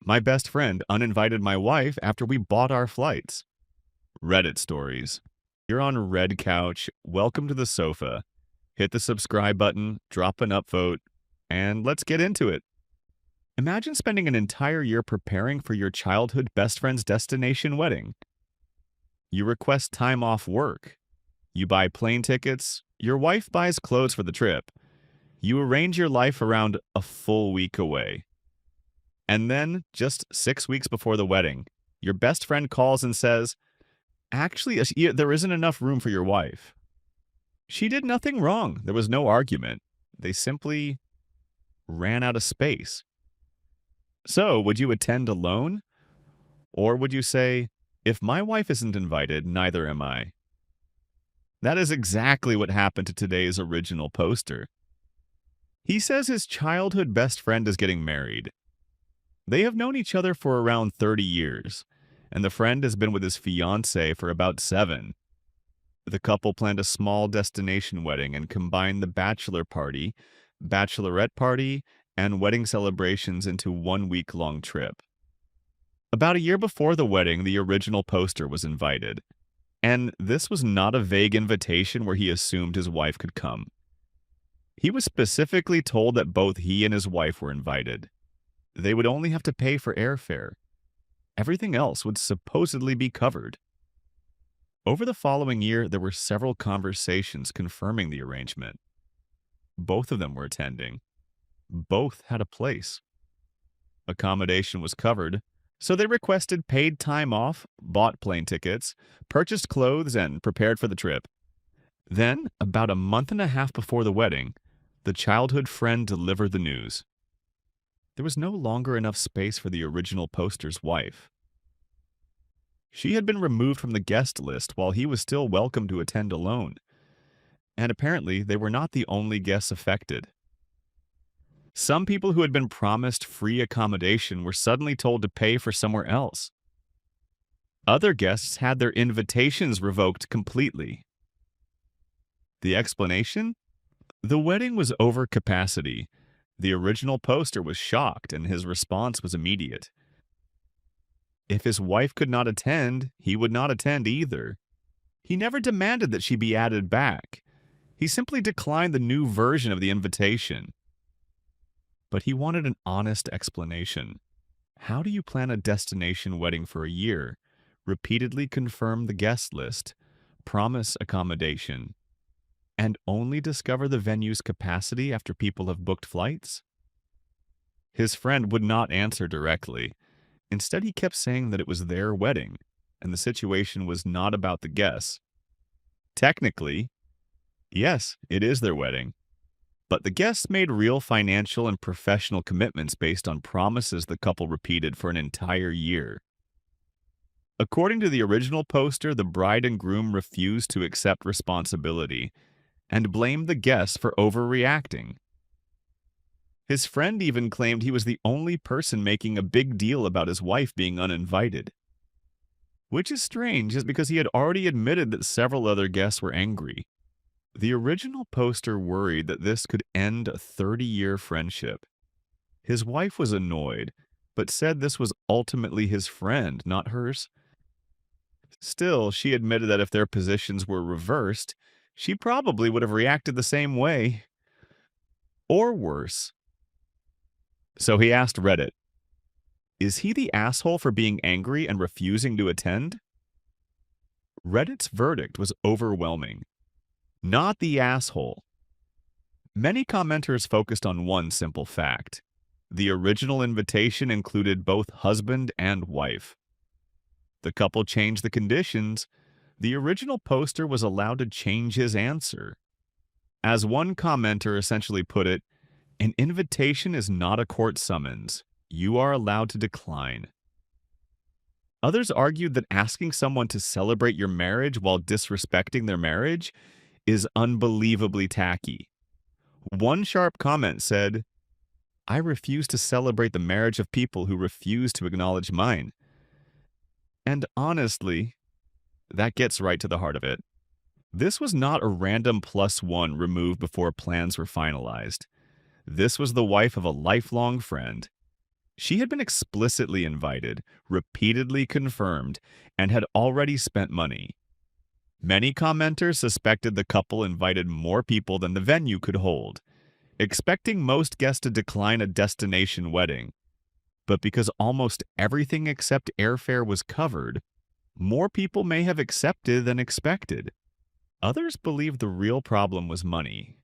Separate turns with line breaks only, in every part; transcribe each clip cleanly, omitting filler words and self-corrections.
My best friend uninvited my wife after we bought our flights. Reddit stories. You're on Red Couch. Welcome to the sofa. Hit the subscribe button, drop an upvote, and let's get into it. Imagine spending an entire year preparing for your childhood best friend's destination wedding. You request time off work. You buy plane tickets. Your wife buys clothes for the trip. You arrange your life around a full week away. And then, just 6 weeks before the wedding, your best friend calls and says, actually, there isn't enough room for your wife. She did nothing wrong. There was no argument. They simply ran out of space. So, would you attend alone? Or would you say, if my wife isn't invited, neither am I? That is exactly what happened to today's original poster. He says his childhood best friend is getting married. They have known each other for around 30 years, and the friend has been with his fiancée for about 7. The couple planned a small destination wedding and combined the bachelor party, bachelorette party, and wedding celebrations into one week-long trip. About a year before the wedding, the original poster was invited. And this was not a vague invitation where he assumed his wife could come. He was specifically told that both he and his wife were invited. They would only have to pay for airfare. Everything else would supposedly be covered. Over the following year, there were several conversations confirming the arrangement. Both of them were attending. Both had a place. Accommodation was covered, so they requested paid time off, bought plane tickets, purchased clothes, and prepared for the trip. Then, about a month and a half before the wedding, the childhood friend delivered the news. There was no longer enough space for the original poster's wife. She had been removed from the guest list while he was still welcome to attend alone. And apparently, they were not the only guests affected. Some people who had been promised free accommodation were suddenly told to pay for somewhere else. Other guests had their invitations revoked completely. The explanation? The wedding was over capacity. The original poster was shocked, and his response was immediate. If his wife could not attend, he would not attend either. He never demanded that she be added back. He simply declined the new version of the invitation. But he wanted an honest explanation. How do you plan a destination wedding for a year, repeatedly confirm the guest list, promise accommodation, and only discover the venue's capacity after people have booked flights? His friend would not answer directly. Instead, he kept saying that it was their wedding, and the situation was not about the guests. Technically, yes, it is their wedding. But the guests made real financial and professional commitments based on promises the couple repeated for an entire year. According to the original poster, the bride and groom refused to accept responsibility and blamed the guests for overreacting. His friend even claimed he was the only person making a big deal about his wife being uninvited. Which is strange, is because he had already admitted that several other guests were angry. The original poster worried that this could end a 30-year friendship. His wife was annoyed, but said this was ultimately his friend, not hers. Still, she admitted that if their positions were reversed, she probably would have reacted the same way. Or worse. So he asked Reddit, is he the asshole for being angry and refusing to attend? Reddit's verdict was overwhelming. Not the asshole. Many commenters focused on one simple fact. The original invitation included both husband and wife. The couple changed the conditions. The original poster was allowed to change his answer. As one commenter essentially put it, an invitation is not a court summons. You are allowed to decline. Others argued that asking someone to celebrate your marriage while disrespecting their marriage is unbelievably tacky. One sharp comment said, I refuse to celebrate the marriage of people who refuse to acknowledge mine. And honestly, that gets right to the heart of it. This was not a random +1 removed before plans were finalized. This was the wife of a lifelong friend. She had been explicitly invited, repeatedly confirmed, and had already spent money. Many commenters suspected the couple invited more people than the venue could hold, expecting most guests to decline a destination wedding. But because almost everything except airfare was covered, more people may have accepted than expected. Others believed the real problem was money.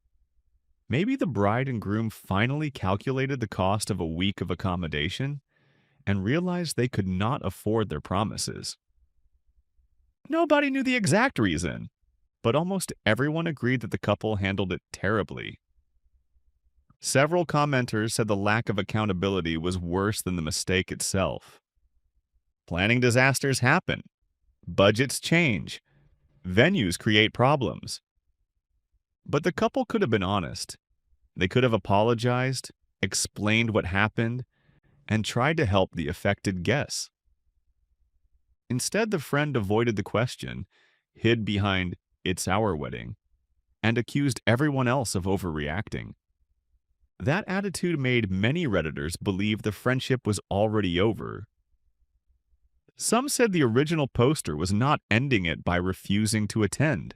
Maybe the bride and groom finally calculated the cost of a week of accommodation and realized they could not afford their promises. Nobody knew the exact reason, but almost everyone agreed that the couple handled it terribly. Several commenters said the lack of accountability was worse than the mistake itself. Planning disasters happen. Budgets change. Venues create problems. But the couple could have been honest. They could have apologized, explained what happened, and tried to help the affected guests. Instead, the friend avoided the question, hid behind "it's our wedding," and accused everyone else of overreacting. That attitude made many Redditors believe the friendship was already over. Some said the original poster was not ending it by refusing to attend.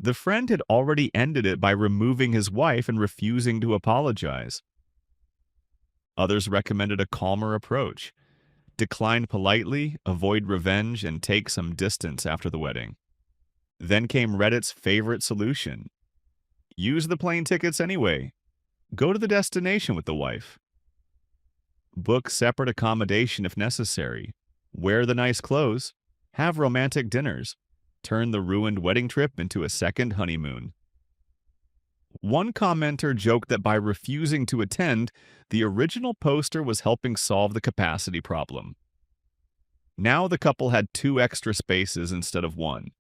The friend had already ended it by removing his wife and refusing to apologize. Others recommended a calmer approach. Decline politely, avoid revenge, and take some distance after the wedding. Then came Reddit's favorite solution. Use the plane tickets anyway. Go to the destination with the wife. Book separate accommodation if necessary. Wear the nice clothes. Have romantic dinners. Turn the ruined wedding trip into a second honeymoon. One commenter joked that by refusing to attend, the original poster was helping solve the capacity problem. Now the couple had 2 extra spaces instead of 1.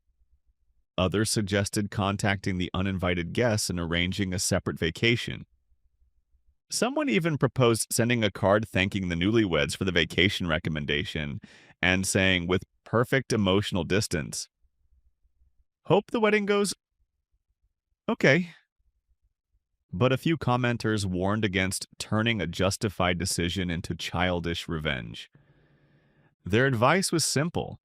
Others suggested contacting the uninvited guests and arranging a separate vacation. Someone even proposed sending a card thanking the newlyweds for the vacation recommendation and saying, with perfect emotional distance, "Hope the wedding goes okay." But a few commenters warned against turning a justified decision into childish revenge. Their advice was simple: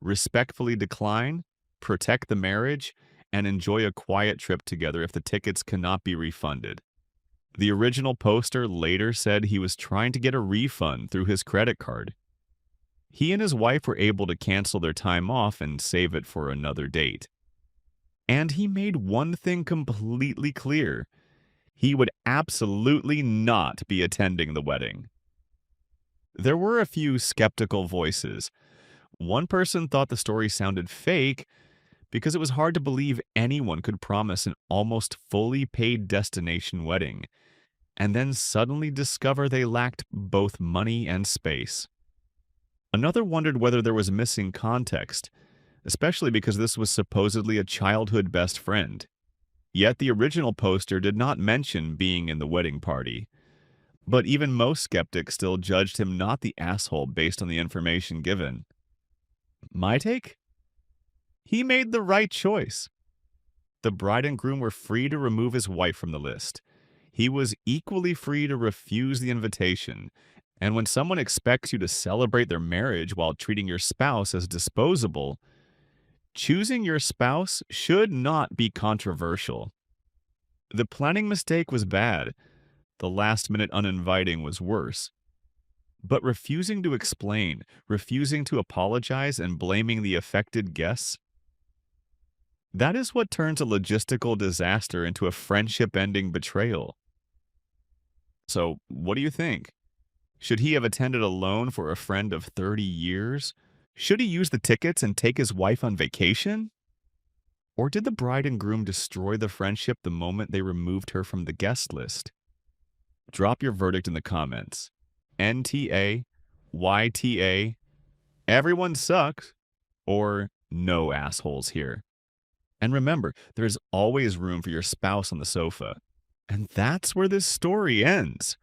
respectfully decline, protect the marriage, and enjoy a quiet trip together if the tickets cannot be refunded. The original poster later said he was trying to get a refund through his credit card. He and his wife were able to cancel their time off and save it for another date. And he made one thing completely clear: he would absolutely not be attending the wedding. There were a few skeptical voices. One person thought the story sounded fake because it was hard to believe anyone could promise an almost fully paid destination wedding and then suddenly discover they lacked both money and space. Another wondered whether there was missing context, especially because this was supposedly a childhood best friend. Yet the original poster did not mention being in the wedding party. But even most skeptics still judged him not the asshole based on the information given. My take? He made the right choice. The bride and groom were free to remove his wife from the list. He was equally free to refuse the invitation. And when someone expects you to celebrate their marriage while treating your spouse as disposable, choosing your spouse should not be controversial. The planning mistake was bad. The last-minute uninviting was worse. But refusing to explain, refusing to apologize, and blaming the affected guests, that is what turns a logistical disaster into a friendship-ending betrayal. So, what do you think? Should he have attended alone for a friend of 30 years? Should he use the tickets and take his wife on vacation? Or did the bride and groom destroy the friendship the moment they removed her from the guest list? Drop your verdict in the comments. NTA, YTA, everyone sucks, or no assholes here. And remember, there's always room for your spouse on the sofa. And that's where this story ends.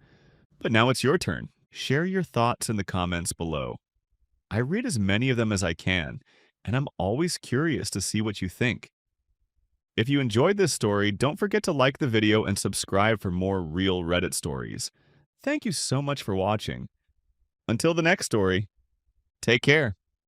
But now it's your turn. Share your thoughts in the comments below. I read as many of them as I can, and I'm always curious to see what you think. If you enjoyed this story, don't forget to like the video and subscribe for more real Reddit stories. Thank you so much for watching. Until the next story, take care.